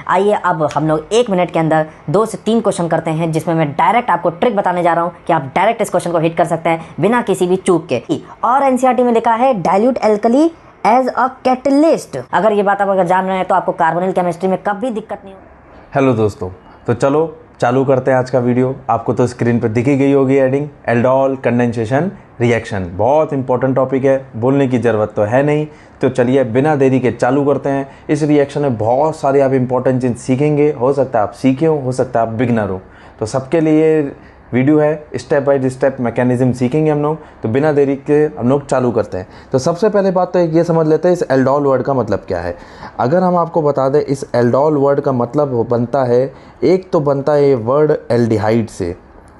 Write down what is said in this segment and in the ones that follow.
आइए अब हम लोग 1 मिनट के अंदर 2 से 3 क्वेश्चन करते हैं, जिसमें मैं डायरेक्ट आपको ट्रिक बताने जा रहा हूं कि आप डायरेक्ट इस क्वेश्चन को हिट कर सकते हैं बिना किसी भी चूक के। और एनसीईआरटी में लिखा है dilute alkali as a catalyst. अगर ये बात आप अगर जान रहे हैं तो आपको कार्बोनिल केमिस्ट्री में कभी दिक्कत नहीं होगी। हेलो दोस्तों, तो चलो चालू करते हैं आज का वीडियो। आपको तो स्क्रीन पर दिखी गई होगी हेडिंग, एल्डोल कंडेंसेशन रिएक्शन। बहुत इंपॉर्टेंट टॉपिक है, बोलने की ज़रूरत तो है नहीं। तो चलिए बिना देरी के चालू करते हैं। इस रिएक्शन में बहुत सारे आप इंपॉर्टेंट चीज़ सीखेंगे। हो सकता है आप सीखे हो सकता है आप बिगनर हो, तो सबके लिए वीडियो है। स्टेप बाय स्टेप मैकेनिज्म सीखेंगे हम लोग। तो बिना देरी के हम लोग चालू करते हैं। तो सबसे पहले बात तो एक ये समझ लेते हैं इस एल्डोल वर्ड का मतलब क्या है। अगर हम आपको बता दें, इस एल्डोल वर्ड का मतलब बनता है, एक तो बनता है ये वर्ड एल्डिहाइड से।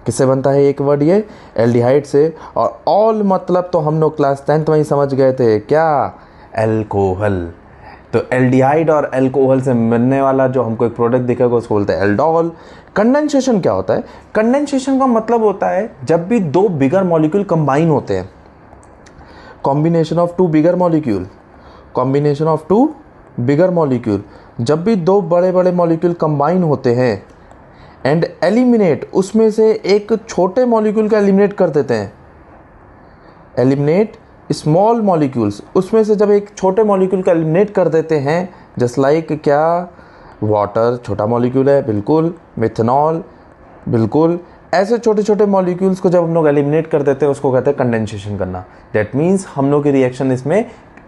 किससे बनता है एक वर्ड ये? एल्डिहाइड से। और ऑल मतलब तो हम लोग क्लास 10th में ही समझ गए थे, क्या? एल्कोहल। तो एल्डिहाइड और एल्कोहल से बनने वाला जो हमको एक प्रोडक्ट दिखेगा उसको बोलते हैं एल्डोल। कंडेंसेशन क्या होता है? कंडेंसेशन का मतलब होता है जब भी दो बिगर मॉलिक्यूल कंबाइन होते हैं, combination of two bigger molecule, combination of two bigger molecule, जब भी दो बड़े बड़े मॉलिक्यूल कंबाइन होते हैं एंड एलिमिनेट, उसमें से एक छोटे मॉलिक्यूल का एलिमिनेट कर देते हैं, एलिमिनेट स्मॉल मॉलिक्यूल्स, उसमें से जब एक छोटे मॉलिक्यूल का एलिमिनेट कर देते हैं, जस्ट लाइक क्या? वाटर छोटा मॉलिक्यूल है, बिल्कुल। मिथेनॉल, बिल्कुल। ऐसे छोटे छोटे मॉलिक्यूल्स को जब हम लोग एलिमिनेट कर देते हैं उसको कहते हैं कंडेंसेशन करना। दैट मीन्स हम लोग की रिएक्शन इसमें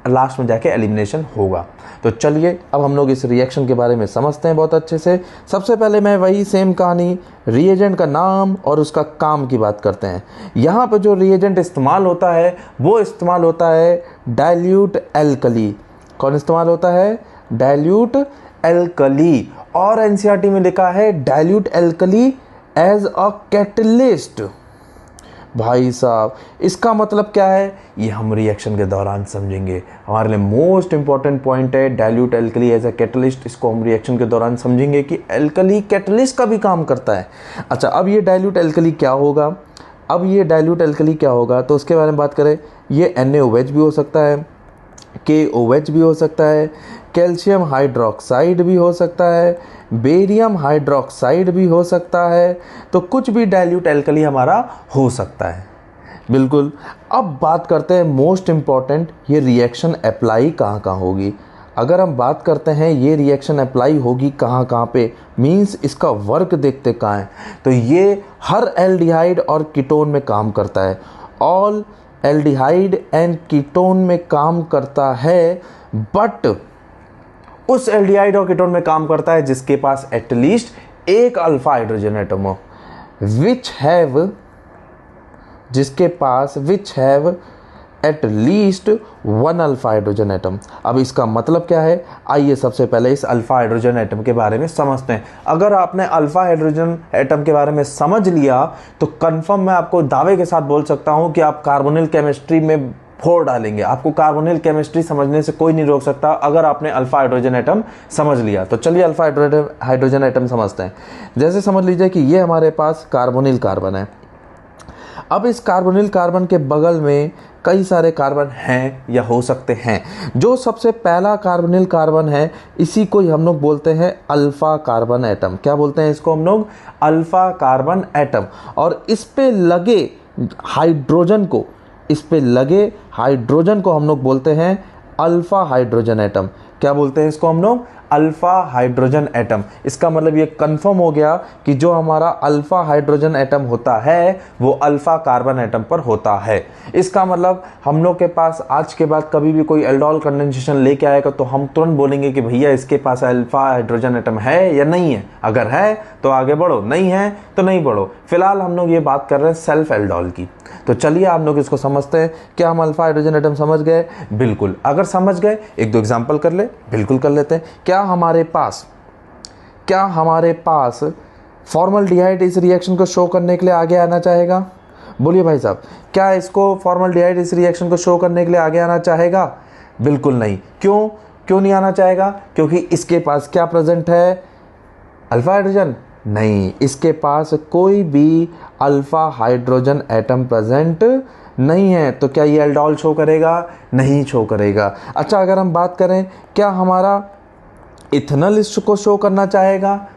लास्ट में जाके एलिमिनेशन होगा। तो चलिए अब हम लोग इस रिएक्शन के बारे में समझते हैं बहुत अच्छे से। सबसे पहले मैं वही सेम कहानी, रिएजेंट का नाम और उसका काम की बात करते हैं। यहाँ पर जो रिएजेंट इस्तेमाल होता है वो इस्तेमाल होता है डाइल्यूट एल्कली। कौन इस्तेमाल होता है? Dilute alkali. और एनसीईआरटी में लिखा है dilute alkali as a catalyst. भाई साहब, इसका मतलब क्या है ये हम रिएक्शन के दौरान समझेंगे। हमारे लिए मोस्ट इंपॉर्टेंट पॉइंट है dilute alkali as a catalyst. इसको हम रिएक्शन के दौरान समझेंगे कि एल्कली कैटलिस्ट का भी काम करता है। अच्छा, अब ये डाइल्यूट एल्कली क्या होगा? अब ये डाइल्यूट एल्कली क्या होगा तो उसके बारे में बात करें। ये NaOH भी हो सकता है, KOH भी हो सकता है, कैल्शियम हाइड्रोक्साइड भी हो सकता है, बेरियम हाइड्रोक्साइड भी हो सकता है। तो कुछ भी डाइल्यूट एल्कली हमारा हो सकता है, बिल्कुल। अब बात करते हैं मोस्ट इम्पॉर्टेंट, ये रिएक्शन अप्लाई कहाँ कहाँ होगी। अगर हम बात करते हैं ये रिएक्शन अप्लाई होगी कहाँ कहाँ पे, मींस इसका वर्क देखते कहाँ है, तो ये हर एल्डिहाइड और कीटोन में काम करता है। ऑल एल्डिहाइड एंड कीटोन में काम करता है, बट उस एल्डिहाइड और कीटोन में काम करता है जिसके पास एटलीस्ट एक अल्फा हाइड्रोजन एटम हो, विच हैव, जिसके पास which have at 1 alpha hydrogen atom. अब इसका मतलब क्या है, आइए सबसे पहले इस अल्फा हाइड्रोजन एटम के बारे में समझते हैं। अगर आपने अल्फा हाइड्रोजन एटम के बारे में समझ लिया तो कंफर्म मैं आपको दावे के साथ बोल सकता हूं कि आप कार्बोनिल केमिस्ट्री में फोड़ डालेंगे। आपको कार्बोनिल केमिस्ट्री समझने से कोई नहीं रोक सकता अगर आपने अल्फा हाइड्रोजन एटम समझ लिया। तो चलिए अल्फा हाइड्रोजन एटम समझते हैं। जैसे समझ लीजिए कि ये हमारे पास कार्बोनिल कार्बन है। अब इस कार्बोनिल कार्बन के बगल में कई सारे कार्बन हैं या हो सकते हैं। जो सबसे पहला कार्बोनिल कार्बन है इसी को हम लोग बोलते हैं अल्फा कार्बन एटम। क्या बोलते हैं इसको हम लोग? Alpha carbon atom. और इस पे लगे हाइड्रोजन को, इस पे लगे हाइड्रोजन को हम लोग बोलते हैं अल्फा हाइड्रोजन एटम। क्या बोलते हैं इसको हम लोग? Alpha hydrogen atom. इसका मतलब ये कंफर्म हो गया कि जो हमारा अल्फा हाइड्रोजन एटम होता है वो अल्फा कार्बन एटम पर होता है। इसका मतलब हम लोग के पास आज के बाद कभी भी कोई एल्डोल कंडेंसेशन लेके आएगा तो हम तुरंत बोलेंगे कि भैया इसके पास अल्फा हाइड्रोजन एटम है या नहीं है। अगर है तो आगे बढ़ो, नहीं है तो नहीं बढ़ो। फिलहाल हम लोग ये बात कर रहे हैं सेल्फ एल्डोल की। तो चलिए हम लोग इसको समझते हैं। क्या हम अल्फा हाइड्रोजन एटम समझ गए? बिल्कुल। अगर समझ गए एक दो एग्जांपल कर ले, बिल्कुल कर लेते हैं। क्या हमारे पास फॉर्मल्डिहाइड इस रिएक्शन को शो करने के लिए आगे आना चाहेगा? बोलिए भाई साहब, क्या इसको फॉर्मल्डिहाइड इस रिएक्शन को शो करने के लिए आगे आना चाहेगा? बिल्कुल नहीं। क्यों नहीं आना चाहेगा? क्योंकि इसके पास क्या प्रेजेंट है? अल्फा हाइड्रोजन नहीं, इसके पास कोई भी अल्फा हाइड्रोजन एटम प्रेजेंट नहीं है। तो क्या ये एल्डोल शो करेगा? नहीं शो करेगा। अच्छा, अगर हम बात करें क्या हमारा इथेनॉल इसको शो करना चाहेगा,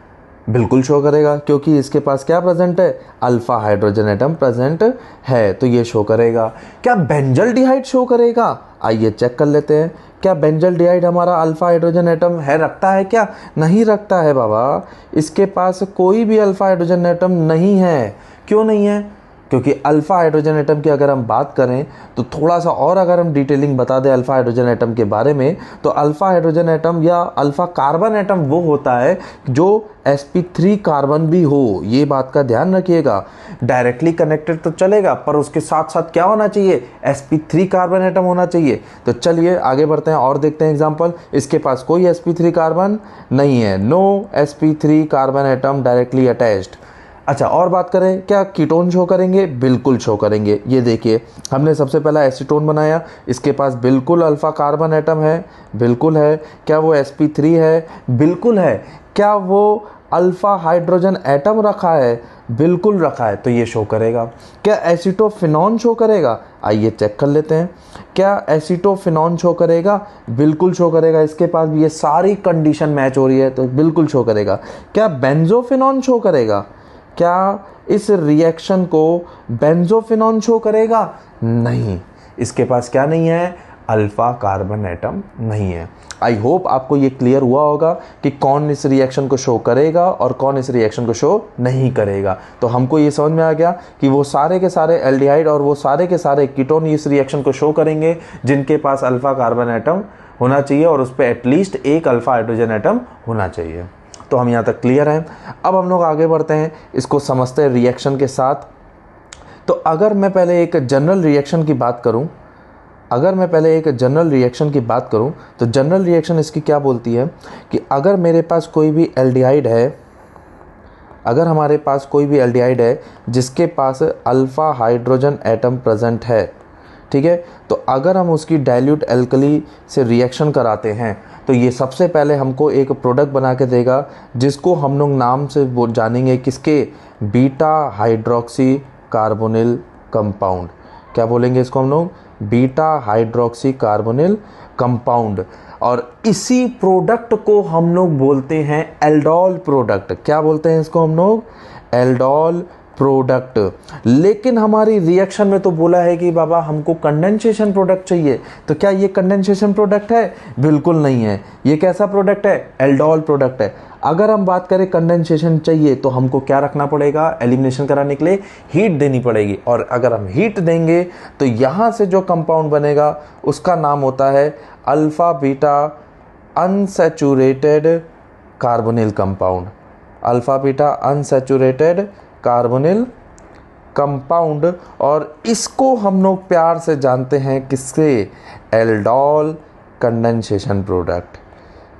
बिल्कुल शो करेगा, क्योंकि इसके पास क्या प्रेजेंट है, अल्फा हाइड्रोजन एटम प्रेजेंट है, तो ये शो करेगा। क्या बेंजल्डिहाइड शो करेगा? आइए चेक कर लेते हैं। क्या बेंजल्डिहाइड हमारा अल्फा हाइड्रोजन एटम है, रखता है क्या? नहीं रखता है बाबा, इसके पास कोई भी अल्फा हाइड्रोजन एटम नहीं है। क्यों नहीं है? क्योंकि अल्फा हाइड्रोजन एटम की अगर हम बात करें तो थोड़ा सा और अगर हम डिटेलिंग बता दें अल्फा हाइड्रोजन एटम के बारे में, तो अल्फा हाइड्रोजन एटम या अल्फा कार्बन एटम वो होता है जो sp3 कार्बन भी हो, ये बात का ध्यान रखिएगा। डायरेक्टली कनेक्टेड तो चलेगा, पर उसके साथ साथ क्या होना चाहिए, sp3 कार्बन एटम होना चाहिए। तो चलिए आगे बढ़ते हैं और देखते हैं एग्जाम्पल। इसके पास कोई sp3 कार्बन नहीं है, no sp3 carbon atom directly attached. अच्छा, और बात करें, क्या कीटोन शो करेंगे? बिल्कुल शो करेंगे। ये देखिए, हमने सबसे पहला एसीटोन बनाया, इसके पास बिल्कुल अल्फा कार्बन एटम है, बिल्कुल है। क्या वो sp3 है? बिल्कुल है। क्या वो अल्फा हाइड्रोजन एटम रखा है? बिल्कुल रखा है, तो ये शो करेगा। क्या एसीटोफिनॉन शो करेगा? आइए चेक कर लेते हैं। क्या एसीटोफिनॉन शो करेगा? बिल्कुल शो करेगा, इसके पास भी ये सारी कंडीशन मैच हो रही है, तो बिल्कुल शो करेगा। क्या बेंजोफिनॉन शो करेगा? क्या इस रिएक्शन को बेंजोफिनॉन शो करेगा? नहीं, इसके पास क्या नहीं है, अल्फा कार्बन एटम नहीं है। आई होप आपको ये क्लियर हुआ होगा कि कौन इस रिएक्शन को शो करेगा और कौन इस रिएक्शन को शो नहीं करेगा। तो हमको ये समझ में आ गया कि वो सारे के सारे एल्डिहाइड और वो सारे के सारे कीटोन इस रिएक्शन को शो करेंगे जिनके पास अल्फा कार्बन एटम होना चाहिए और उस पर एटलीस्ट एक अल्फा हाइड्रोजन एटम होना चाहिए। तो हम यहाँ तक क्लियर हैं। अब हम लोग आगे बढ़ते हैं, इसको समझते हैं रिएक्शन के साथ। तो अगर मैं पहले एक जनरल रिएक्शन की बात करूं, तो जनरल रिएक्शन इसकी क्या बोलती है कि अगर मेरे पास कोई भी एल्डिहाइड है, अगर हमारे पास कोई भी एल्डिहाइड है जिसके पास अल्फा हाइड्रोजन एटम प्रेजेंट है, ठीक है, तो अगर हम उसकी डाइल्यूट एल्कली से रिएक्शन कराते हैं तो ये सबसे पहले हमको एक प्रोडक्ट बना के देगा जिसको हम लोग नाम से वो जानेंगे, किसके, बीटा हाइड्रोक्सी कार्बोनिल कंपाउंड। क्या बोलेंगे इसको हम लोग, बीटा हाइड्रोक्सी कार्बोनिल कंपाउंड। और इसी प्रोडक्ट को हम लोग बोलते हैं एल्डोल प्रोडक्ट। क्या बोलते हैं इसको हम लोग, एल्डोल प्रोडक्ट। लेकिन हमारी रिएक्शन में तो बोला है कि बाबा हमको कंडेंसेशन प्रोडक्ट चाहिए, तो क्या ये कंडेंसेशन प्रोडक्ट है? बिल्कुल नहीं है। ये कैसा प्रोडक्ट है, एल्डोल प्रोडक्ट है। अगर हम बात करें कंडेंसेशन चाहिए तो हमको क्या रखना पड़ेगा, एलिमिनेशन कराने के लिए हीट देनी पड़ेगी, और अगर हम हीट देंगे तो यहाँ से जो कंपाउंड बनेगा उसका नाम होता है alpha beta unsaturated carbonyl compound. Alpha beta unsaturated carbonyl compound, और इसको हम लोग प्यार से जानते हैं किससे, एल्डोल कंडेंसेशन प्रोडक्ट।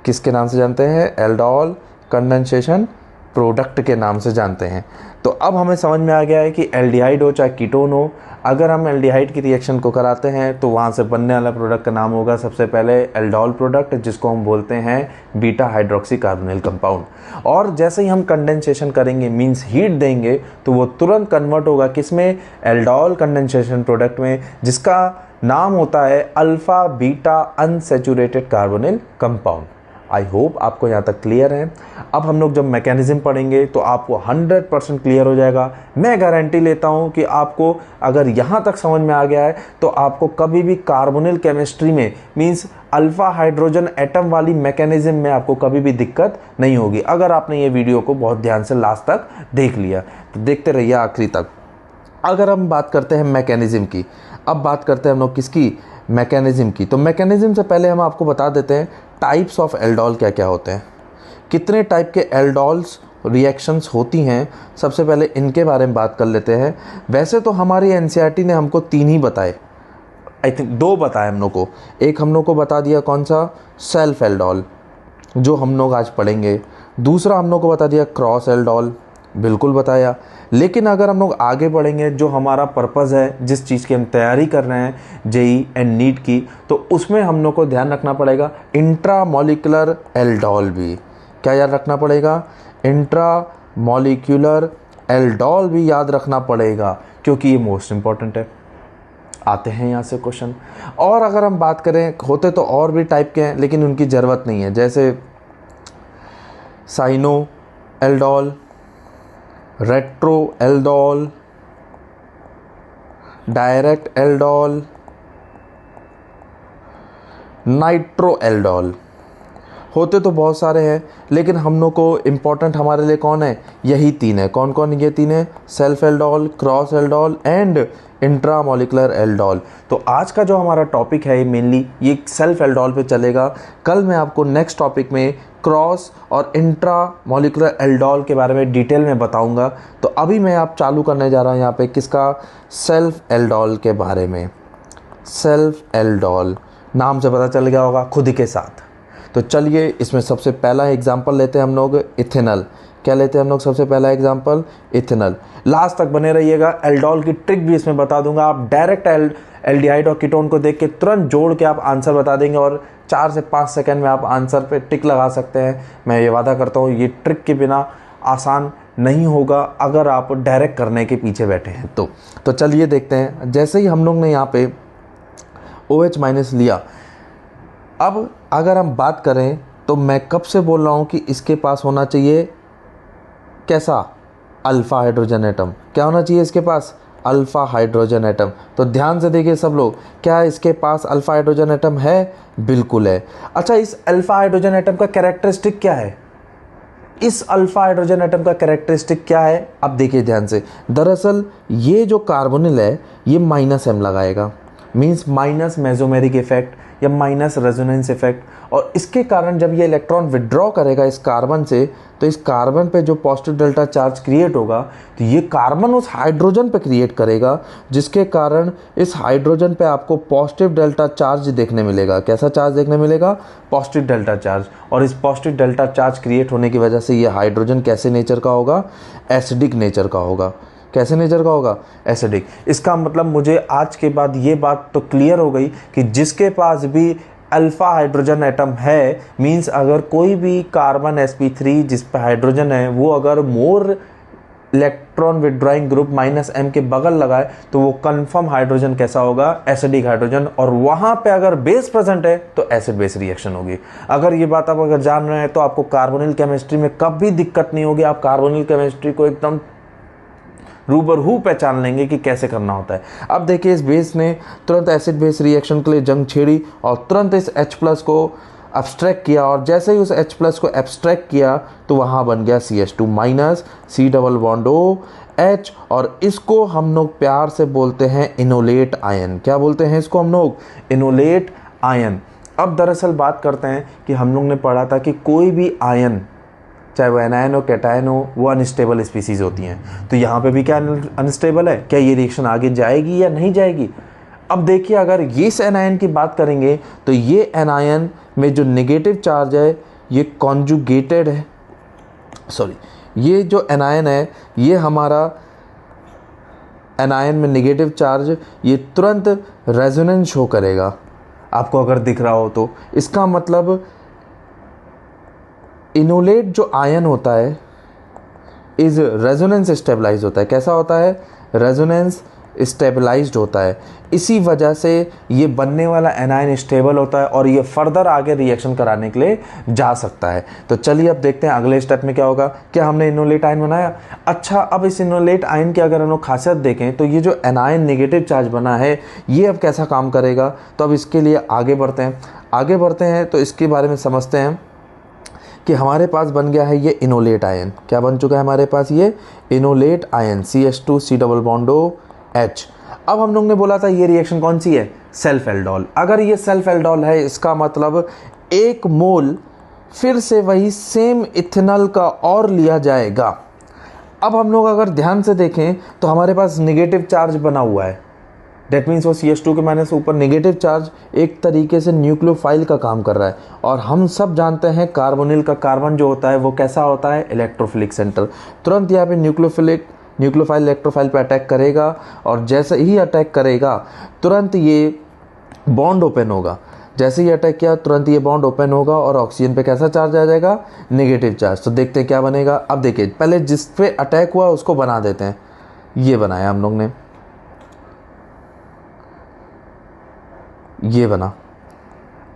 किसके नाम से जानते हैं, एल्डोल कंडेंसेशन प्रोडक्ट के नाम से जानते हैं। तो अब हमें समझ में आ गया है कि एल्डिहाइड हो चाहे कीटोन हो, अगर हम एल्डिहाइड की रिएक्शन को कराते हैं तो वहाँ से बनने वाला प्रोडक्ट का नाम होगा सबसे पहले एल्डोल प्रोडक्ट, जिसको हम बोलते हैं बीटा हाइड्रोक्सी कार्बोनिल कंपाउंड। और जैसे ही हम कंडेंसेशन करेंगे, मींस हीट देंगे, तो वो तुरंत कन्वर्ट होगा किसमें, एल्डोल कंडेंसेशन प्रोडक्ट में, जिसका नाम होता है alpha beta unsaturated carbonyl compound. I hope आपको यहाँ तक क्लियर है। अब हम लोग जब मैकेनिज्म पढ़ेंगे तो आपको 100% क्लियर हो जाएगा। मैं गारंटी लेता हूँ कि आपको अगर यहाँ तक समझ में आ गया है तो आपको कभी भी कार्बोनिल केमिस्ट्री में, मींस अल्फा हाइड्रोजन एटम वाली मैकेनिज्म में आपको कभी भी दिक्कत नहीं होगी, अगर आपने ये वीडियो को बहुत ध्यान से लास्ट तक देख लिया। तो देखते रहिए आखिरी तक। अगर हम बात करते हैं मैकेनिज्म की, अब बात करते हैं हम लोग किसकी, मैकेनिज्म की। तो मैकेनिज्म से पहले हम आपको बता देते हैं टाइप्स ऑफ एल्डोल क्या क्या होते हैं, कितने टाइप के एल्डोल्स रिएक्शंस होती हैं। सबसे पहले इनके बारे में बात कर लेते हैं। वैसे तो हमारी एनसीईआरटी ने हमको 3 ही बताए, आई थिंक 2 बताए हम लोग को। एक हम लोग को बता दिया कौन सा, सेल्फ एल्डोल, जो हम लोग आज पढ़ेंगे। दूसरा हम लोग को बता दिया क्रॉस एल्डोल, बिल्कुल बताया। लेकिन अगर हम लोग आगे बढ़ेंगे, जो हमारा पर्पज़ है, जिस चीज़ की हम तैयारी कर रहे हैं जेई एंड नीट की, तो उसमें हम लोग को ध्यान रखना पड़ेगा इंट्रामॉलिक्यूलर एल्डोल भी। क्या याद रखना पड़ेगा, इंट्रामॉलिक्यूलर एल्डोल भी याद रखना पड़ेगा, क्योंकि ये मोस्ट इम्पॉर्टेंट है। आते हैं यहाँ से क्वेश्चन। और अगर हम बात करें, होते तो और भी टाइप के हैं लेकिन उनकी ज़रूरत नहीं है। जैसे cyano aldol, retro aldol, direct aldol, nitro aldol. होते तो बहुत सारे हैं, लेकिन हम लोग को इम्पॉर्टेंट हमारे लिए कौन है, यही तीन है। कौन कौन ये तीन है, self aldol, cross aldol and intramolecular aldol. तो आज का जो हमारा टॉपिक है मेनली ये सेल्फ एल्डोल पे चलेगा। कल मैं आपको नेक्स्ट टॉपिक में क्रॉस और इंट्रामोलिकुलर एल्डोल के बारे में डिटेल में बताऊंगा। तो अभी मैं आप चालू करने जा रहा हूँ यहाँ पे किसका, सेल्फ एल्डोल के बारे में। सेल्फ एल्डोल नाम से पता चल गया होगा, खुद के साथ। तो चलिए इसमें सबसे पहला एग्जाम्पल लेते हैं हम लोग, इथेनॉल। क्या लेते हैं हम लोग सबसे पहला एग्जाम्पल, इथेनॉल। लास्ट तक बने रहिएगा, एल्डोल की ट्रिक भी इसमें बता दूंगा। आप डायरेक्ट एल्डिहाइड और कीटोन को देख के तुरंत जोड़ के आप आंसर बता देंगे और 4 से 5 सेकंड में आप आंसर पे टिक लगा सकते हैं। मैं ये वादा करता हूँ ये ट्रिक के बिना आसान नहीं होगा अगर आप डायरेक्ट करने के पीछे बैठे हैं तो चलिए देखते हैं। जैसे ही हम लोग ने यहाँ पे OH- लिया, अब अगर हम बात करें तो मैं कब से बोल रहा हूँ कि इसके पास होना चाहिए कैसा, अल्फ़ा हाइड्रोजन एटम। क्या होना चाहिए इसके पास, अल्फ़ा हाइड्रोजन एटम। तो ध्यान से देखिए सब लोग, क्या इसके पास अल्फ़ा हाइड्रोजन एटम है, बिल्कुल है। अच्छा, इस अल्फ़ा हाइड्रोजन एटम का कैरेक्टरिस्टिक क्या है, इस अल्फ़ा हाइड्रोजन एटम का कैरेक्टरिस्टिक क्या है, अब देखिए ध्यान से। दरअसल ये जो कार्बोनिल है ये -m लगाएगा, मीन्स माइनस मेसोमेरिक इफेक्ट या माइनस रेजोनेंस इफेक्ट। और इसके कारण जब ये इलेक्ट्रॉन विड्रॉ करेगा इस कार्बन से, तो इस कार्बन पे जो पॉजिटिव डेल्टा चार्ज क्रिएट होगा तो ये कार्बन उस हाइड्रोजन पे क्रिएट करेगा, जिसके कारण इस हाइड्रोजन पे आपको पॉजिटिव डेल्टा चार्ज देखने मिलेगा। कैसा चार्ज देखने मिलेगा, पॉजिटिव डेल्टा चार्ज। और इस पॉजिटिव डेल्टा चार्ज क्रिएट होने की वजह से ये हाइड्रोजन कैसे नेचर का होगा, एसिडिक नेचर का होगा। कैसे नेचर का होगा, एसिडिक। इसका मतलब मुझे आज के बाद ये बात तो क्लियर हो गई कि जिसके पास भी अल्फ़ा हाइड्रोजन एटम है, मींस अगर कोई भी कार्बन sp3 जिस पे हाइड्रोजन है वो अगर more electron withdrawing group -m के बगल लगाए तो वो कंफर्म हाइड्रोजन कैसा होगा, एसिडिक हाइड्रोजन। और वहाँ पे अगर बेस प्रेजेंट है तो एसिड बेस रिएक्शन होगी। अगर ये बात आप अगर जान रहे हैं तो आपको कार्बोनिल केमिस्ट्री में कभी दिक्कत नहीं होगी। आप कार्बोनिल केमिस्ट्री को एकदम रूबरू पहचान लेंगे कि कैसे करना होता है। अब देखिए इस बेस ने तुरंत एसिड बेस रिएक्शन के लिए जंग छेड़ी और तुरंत इस H+ को एब्स्ट्रैक्ट किया। और जैसे ही उस H+ को एब्स्ट्रैक्ट किया तो वहाँ बन गया CH2- C double bond OH। और इसको हम लोग प्यार से बोलते हैं इनोलेट आयन। क्या बोलते हैं इसको हम लोग, इनोलेट आयन। अब दरअसल बात करते हैं कि हम लोग ने पढ़ा था कि कोई भी आयन, चाहे वो एनायन हो कैटायन हो, वो अनस्टेबल स्पीसीज होती हैं। तो यहाँ पे भी क्या अनस्टेबल है, क्या ये रिएक्शन आगे जाएगी या नहीं जाएगी। अब देखिए अगर ये इस एनायन की बात करेंगे तो ये एनायन में जो नेगेटिव चार्ज है ये कॉन्जुगेटेड है, सॉरी, ये जो एनायन है ये हमारा एनायन में नेगेटिव चार्ज ये तुरंत रेजोनेंस शो करेगा। आपको अगर दिख रहा हो तो इसका मतलब इनोलेट जो आयन होता है इज रेजोनेंस स्टेबलाइज होता है। कैसा होता है, रेजोनेंस स्टेबलाइज्ड होता है। इसी वजह से ये बनने वाला एनायन स्टेबल होता है और ये फर्दर आगे रिएक्शन कराने के लिए जा सकता है। तो चलिए अब देखते हैं अगले स्टेप में क्या होगा। क्या हमने इनोलेट आयन बनाया। अच्छा, अब इस इनोलेट आयन की अगर हम लोग खासियत देखें तो ये जो एनायन नेगेटिव चार्ज बना है ये अब कैसा काम करेगा। तो अब इसके लिए आगे बढ़ते हैं तो इसके बारे में समझते हैं कि हमारे पास बन गया है ये इनोलेट आयन। क्या बन चुका है हमारे पास, ये enolate ion CH2 C double bond OH। अब हम लोग ने बोला था ये रिएक्शन कौन सी है, सेल्फ एल्डोल। अगर ये सेल्फ एल्डोल है इसका मतलब 1 मोल फिर से वही सेम इथेनॉल का और लिया जाएगा। अब हम लोग अगर ध्यान से देखें तो हमारे पास नेगेटिव चार्ज बना हुआ है। डेट मीन्स वो CH2 के माइनस ऊपर नेगेटिव चार्ज एक तरीके से न्यूक्लियोफाइल का काम कर रहा है। और हम सब जानते हैं कार्बोनिल का कार्बन जो होता है वो कैसा होता है, इलेक्ट्रोफिलिक सेंटर। तुरंत यहाँ पे न्यूक्लियोफाइल इलेक्ट्रोफाइल पे अटैक करेगा और जैसे ही अटैक करेगा तुरंत ये बॉन्ड ओपन होगा। जैसे ही अटैक किया तुरंत ये बॉन्ड ओपन होगा और ऑक्सीजन पे कैसा चार्ज आ जाएगा, नेगेटिव चार्ज। तो देखते हैं क्या बनेगा। अब देखिए पहले जिस पे अटैक हुआ उसको बना देते हैं। ये बनाया हम लोग ने, ये बना।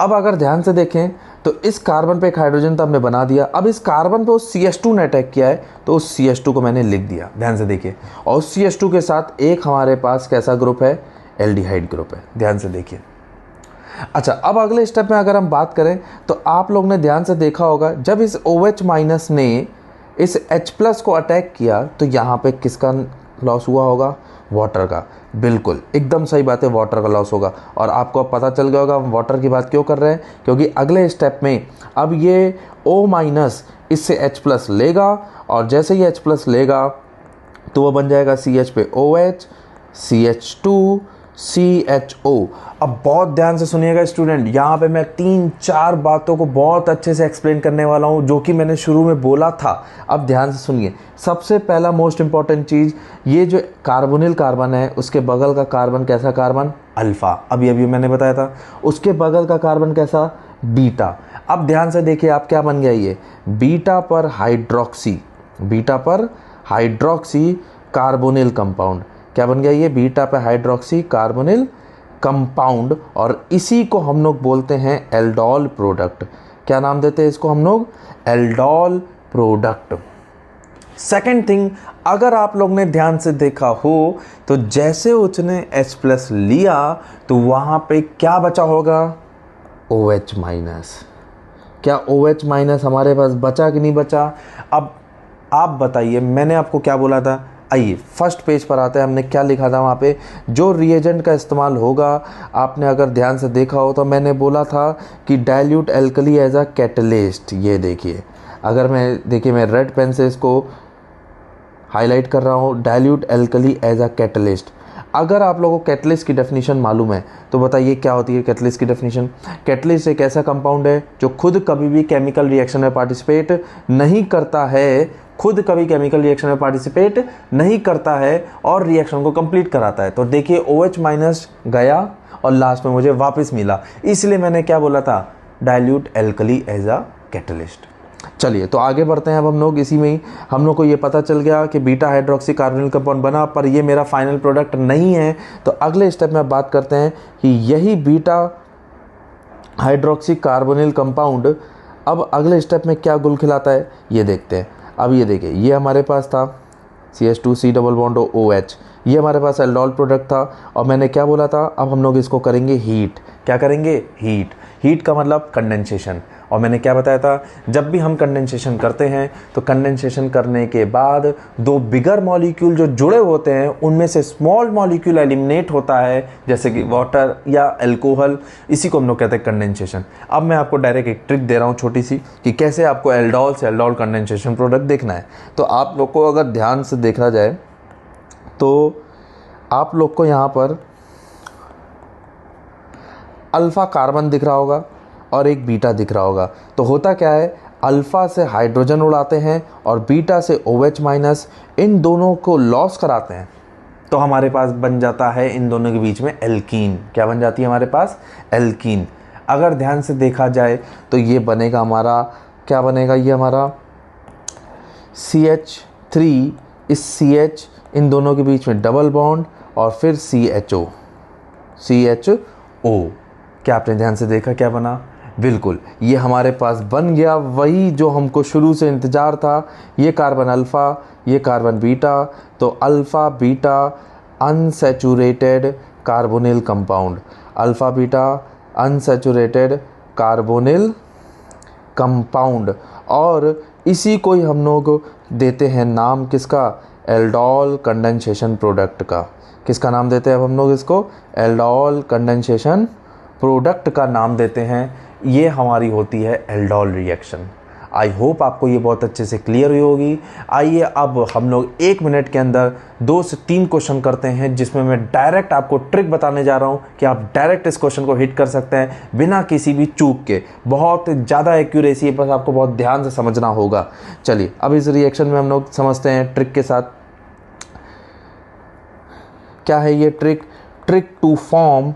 अब अगर ध्यान से देखें तो इस कार्बन पे एक हाइड्रोजन तो हमने बना दिया। अब इस कार्बन पे उस CH2 ने अटैक किया है, तो उस CH2 को मैंने लिख दिया, ध्यान से देखिए। और उस CH2 के साथ एक हमारे पास कैसा ग्रुप है, एल्डिहाइड ग्रुप है, ध्यान से देखिए। अच्छा, अब अगले स्टेप में अगर हम बात करें तो आप लोग ने ध्यान से देखा होगा, जब इस OH- ने इस H+ को अटैक किया तो यहाँ पे किसका लॉस हुआ होगा, वाटर का। बिल्कुल एकदम सही बात है, वाटर का लॉस होगा। और आपको अब पता चल गया होगा हम वाटर की बात क्यों कर रहे हैं, क्योंकि अगले स्टेप में अब ये O- इससे H+ लेगा, और जैसे ही H+ लेगा तो वो बन जाएगा CH पे OH, CH2, CHO। अब बहुत ध्यान से सुनिएगा स्टूडेंट, यहाँ पे मैं 3-4 बातों को बहुत अच्छे से एक्सप्लेन करने वाला हूँ, जो कि मैंने शुरू में बोला था। अब ध्यान से सुनिए। सबसे पहला मोस्ट इंपॉर्टेंट चीज़, ये जो कार्बोनिल कार्बन है उसके बगल का कार्बन कैसा कार्बन, अल्फा, अभी अभी मैंने बताया था। उसके बगल का कार्बन कैसा, बीटा। अब ध्यान से देखिए आप क्या बन गया, ये बीटा पर हाइड्रोक्सी, बीटा पर हाइड्रोक्सी कार्बोनिल कंपाउंड। क्या बन गया ये, बीटा पे हाइड्रोक्सी कार्बोनिल कंपाउंड, और इसी को हम लोग बोलते हैं एल्डोल प्रोडक्ट। क्या नाम देते हैं इसको हम लोग, एल्डोल प्रोडक्ट। सेकेंड थिंग, अगर आप लोग ने ध्यान से देखा हो तो जैसे उसने H+ लिया तो वहां पे क्या बचा होगा, OH-। क्या OH- हमारे पास बचा कि नहीं बचा। अब आप बताइए, मैंने आपको क्या बोला था। आइए फर्स्ट पेज पर आते हैं, हमने क्या लिखा था वहाँ पे, जो रिएजेंट का इस्तेमाल होगा। आपने अगर ध्यान से देखा हो तो मैंने बोला था कि dilute alkali as a catalyst. ये देखिए, अगर मैं रेड पेन से इसको हाईलाइट कर रहा हूँ, dilute alkali as a catalyst. अगर आप लोगों को कैटलिस्ट की डेफिनेशन मालूम है तो बताइए क्या होती है कैटलिस्ट की डेफिनेशन। कैटलिस्ट एक ऐसा कंपाउंड है जो खुद कभी भी केमिकल रिएक्शन में पार्टिसिपेट नहीं करता है, खुद कभी केमिकल रिएक्शन में पार्टिसिपेट नहीं करता है और रिएक्शन को कंप्लीट कराता है। तो देखिए OH- गया और लास्ट में मुझे वापस मिला, इसलिए मैंने क्या बोला था, dilute alkali as a catalyst. चलिए तो आगे बढ़ते हैं। अब हम लोग इसी में ही, हम लोग को ये पता चल गया कि बीटा हाइड्रोक्सी कार्बोनिल कंपाउंड बना, पर ये मेरा फाइनल प्रोडक्ट नहीं है। तो अगले स्टेप में बात करते हैं कि यही बीटा हाइड्रोक्सी कार्बोनिल कंपाउंड अब अगले स्टेप में क्या गुल खिलाता है, ये देखते हैं। अब ये देखिए, ये हमारे पास था CH2 डबल बॉन्ड OH, ये हमारे पास एल्डोल प्रोडक्ट था, और मैंने क्या बोला था, अब हम लोग इसको करेंगे हीट। क्या करेंगे, हीट। हीट का मतलब कंडेंसेशन। और मैंने क्या बताया था, जब भी हम कंडेंसेशन करते हैं तो कंडेंसेशन करने के बाद दो बिगर मॉलिक्यूल जो जुड़े होते हैं उनमें से स्मॉल मॉलिक्यूल एलिमिनेट होता है, जैसे कि वाटर या अल्कोहल, इसी को हम लोग कहते हैं कंडेंसेशन। अब मैं आपको डायरेक्ट एक ट्रिक दे रहा हूँ छोटी सी, कि कैसे आपको एल्डोल से एल्डोल कंडेंसेशन प्रोडक्ट देखना है। तो आप लोग को अगर ध्यान से देखा जाए तो आप लोग को यहाँ पर अल्फा कार्बन दिख रहा होगा और एक बीटा दिख रहा होगा। तो होता क्या है, अल्फा से हाइड्रोजन उड़ाते हैं और बीटा से OH-, इन दोनों को लॉस कराते हैं, तो हमारे पास बन जाता है इन दोनों के बीच में एल्कीन। क्या बन जाती है हमारे पास, एल्कीन। अगर ध्यान से देखा जाए तो ये बनेगा हमारा, क्या बनेगा, ये हमारा CH3, इस CH इन दोनों के बीच में डबल बॉन्ड और फिर CHO। क्या आपने ध्यान से देखा क्या बना, बिल्कुल ये हमारे पास बन गया वही जो हमको शुरू से इंतज़ार था। ये कार्बन अल्फ़ा, ये कार्बन बीटा, तो alpha beta unsaturated carbonyl compound, alpha beta unsaturated carbonyl compound. और इसी को ही हम लोग देते हैं नाम किसका, एल्डोल कंडेंसेशन प्रोडक्ट का। किसका नाम देते हैं अब हम लोग इसको, एल्डोल कंडेंसेशन प्रोडक्ट का नाम देते हैं। ये हमारी होती है एल्डोल रिएक्शन। आई होप आपको ये बहुत अच्छे से क्लियर हुई होगी। आइए अब हम लोग 1 मिनट के अंदर 2 से 3 क्वेश्चन करते हैं, जिसमें मैं डायरेक्ट आपको ट्रिक बताने जा रहा हूँ कि आप डायरेक्ट इस क्वेश्चन को हिट कर सकते हैं बिना किसी भी चूक के। बहुत ज़्यादा एक्यूरेसी है, बस आपको बहुत ध्यान से समझना होगा। चलिए अब इस रिएक्शन में हम लोग समझते हैं ट्रिक के साथ। क्या है ये trick, trick to form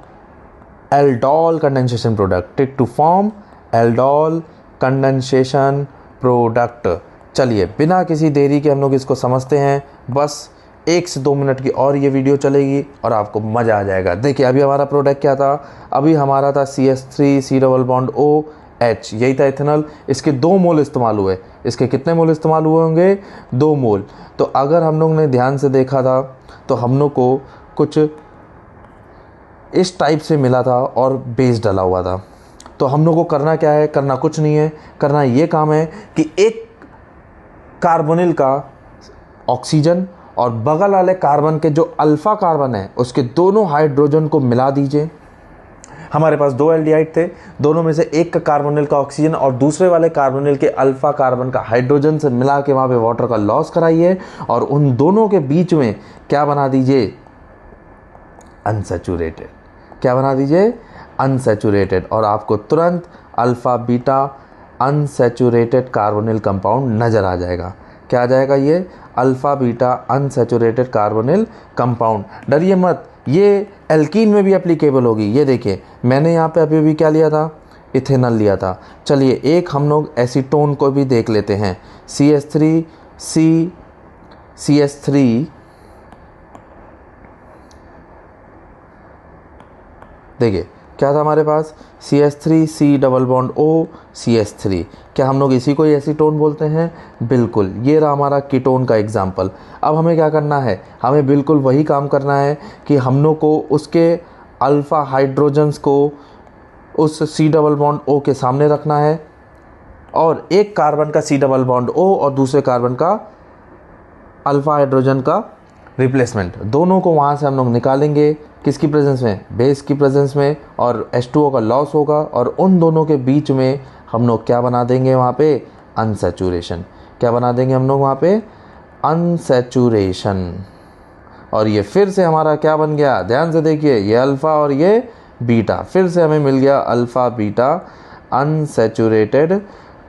aldol condensation product, trick to form aldol condensation product. चलिए बिना किसी देरी के हम लोग इसको समझते हैं। बस 1 से 2 मिनट की और ये वीडियो चलेगी और आपको मज़ा आ जाएगा। देखिए अभी हमारा प्रोडक्ट क्या था, अभी हमारा था CH3 double bond O, H, यही था इथेनॉल। इसके 2 मोल इस्तेमाल हुए। इसके कितने मोल इस्तेमाल हुए होंगे? 2 मोल। तो अगर हम लोग ने ध्यान से देखा था तो हम लोग को कुछ इस टाइप से मिला था और बेस डला हुआ था। तो हम लोग को करना क्या है? करना कुछ नहीं है, करना ये काम है कि एक कार्बोनिल का ऑक्सीजन और बगल वाले कार्बन के जो अल्फा कार्बन है उसके दोनों हाइड्रोजन को मिला दीजिए। हमारे पास 2 एल्डिहाइड थे, दोनों में से एक का कार्बोनिल का ऑक्सीजन और दूसरे वाले कार्बोनिल के अल्फा कार्बन का हाइड्रोजन से मिला के वहाँ पे वाटर का लॉस कराइए और उन दोनों के बीच में क्या बना दीजिए? अनसैचुरेटेड। क्या बना दीजिए? अनसैचुरेटेड। और आपको तुरंत alpha beta unsaturated carbonyl compound नज़र आ जाएगा। क्या आ जाएगा? ये alpha beta unsaturated carbonyl compound. डरिए मत, ये एल्कीन में भी एप्लीकेबल होगी। ये देखिए मैंने यहाँ पे अभी क्या लिया था? इथेनॉल लिया था। चलिए एक हम लोग एसीटोन को भी देख लेते हैं। CH3 देखिए क्या था हमारे पास? CH3 double bond O CH3। क्या हम लोग इसी को ही एसीटोन बोलते हैं? बिल्कुल, ये रहा हमारा कीटोन का एग्जाम्पल। अब हमें क्या करना है? हमें बिल्कुल वही काम करना है कि हम लोग को उसके अल्फ़ा हाइड्रोजन्स को उस C डबल बॉन्ड O के सामने रखना है और एक कार्बन का C डबल बॉन्ड O और दूसरे कार्बन का अल्फ़ा हाइड्रोजन का रिप्लेसमेंट, दोनों को वहाँ से हम लोग निकालेंगे। किसकी प्रेजेंस में? बेस की प्रेजेंस में। और H2O का लॉस होगा और उन दोनों के बीच में हम लोग क्या बना देंगे वहाँ पे? अनसैचुरेशन। क्या बना देंगे हम लोग वहाँ पे? अनसैचुरेशन। और ये फिर से हमारा क्या बन गया? ध्यान से देखिए, ये अल्फ़ा और ये बीटा, फिर से हमें मिल गया alpha beta unsaturated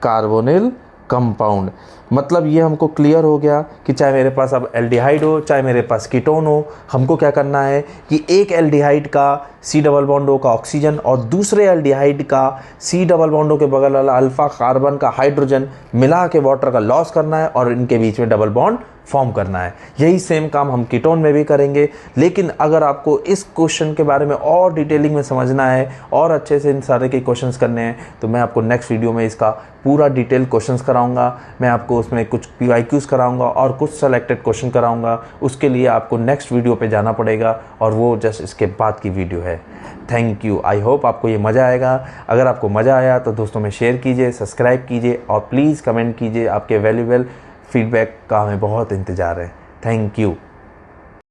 carbonyl compound. मतलब ये हमको क्लियर हो गया कि चाहे मेरे पास अब एल्डिहाइड हो चाहे मेरे पास कीटोन हो, हमको क्या करना है कि एक एल्डिहाइड का C डबल बॉन्ड O का ऑक्सीजन और दूसरे एल्डिहाइड का C डबल बॉन्ड O के बगल वाला अल्फा कार्बन का हाइड्रोजन मिला के वाटर का लॉस करना है और इनके बीच में डबल बॉन्ड फॉर्म करना है। यही सेम काम हम कीटोन में भी करेंगे। लेकिन अगर आपको इस क्वेश्चन के बारे में और डिटेलिंग में समझना है और अच्छे से इन सारे के क्वेश्चंस करने हैं तो मैं आपको नेक्स्ट वीडियो में इसका पूरा डिटेल क्वेश्चंस कराऊंगा। मैं आपको उसमें कुछ PYQs कराऊंगा और कुछ सेलेक्टेड क्वेश्चन कराऊंगा। उसके लिए आपको नेक्स्ट वीडियो पे जाना पड़ेगा और वो जस्ट इसके बाद की वीडियो है। Thank you. आई होप आपको ये मज़ा आएगा। अगर आपको मज़ा आया तो दोस्तों में शेयर कीजिए, सब्सक्राइब कीजिए और प्लीज़ कमेंट कीजिए। आपके वैल्यूएबल फीडबैक का हमें बहुत इंतज़ार है। Thank you.